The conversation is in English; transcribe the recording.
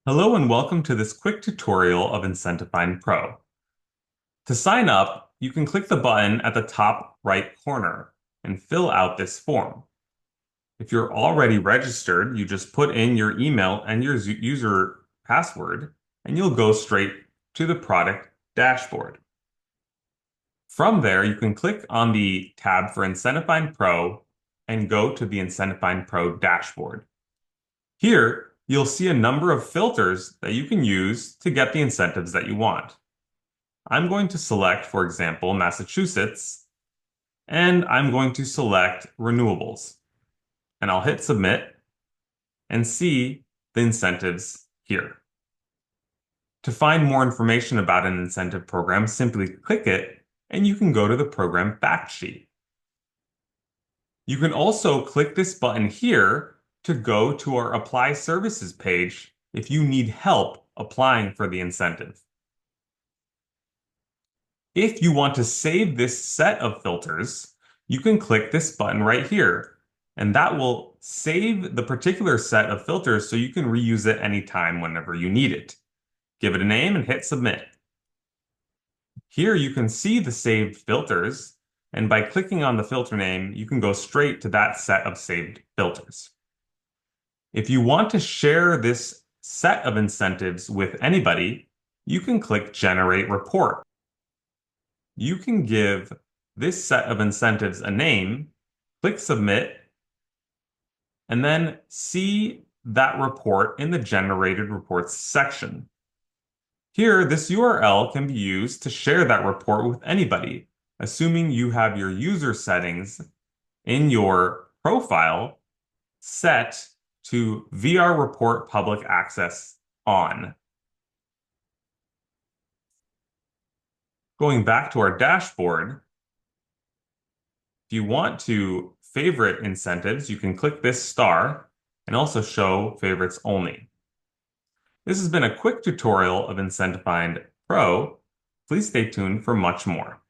Hello and welcome to this quick tutorial of IncentiFind Pro. To sign up, you can click the button at the top right corner and fill out this form. If you're already registered, you just put in your email and your user password, and you'll go straight to the product dashboard. From there, you can click on the tab for IncentiFind Pro and go to the IncentiFind Pro dashboard. Here, you'll see a number of filters that you can use to get the incentives that you want. I'm going to select, for example, Massachusetts, and I'm going to select renewables. And I'll hit submit and see the incentives here. To find more information about an incentive program, simply click it and you can go to the program fact sheet. You can also click this button here to go to our Apply Services page if you need help applying for the incentive. If you want to save this set of filters, you can click this button right here, and that will save the particular set of filters so you can reuse it anytime whenever you need it. Give it a name and hit submit. Here you can see the saved filters, and by clicking on the filter name, you can go straight to that set of saved filters. If you want to share this set of incentives with anybody, you can click Generate Report. You can give this set of incentives a name, click Submit, and then see that report in the Generated Reports section. Here, this URL can be used to share that report with anybody, assuming you have your user settings in your profile set to VR Report Public Access on. Going back to our dashboard, if you want to favorite incentives, you can click this star and also show favorites only. This has been a quick tutorial of IncentiFind Pro. Please stay tuned for much more.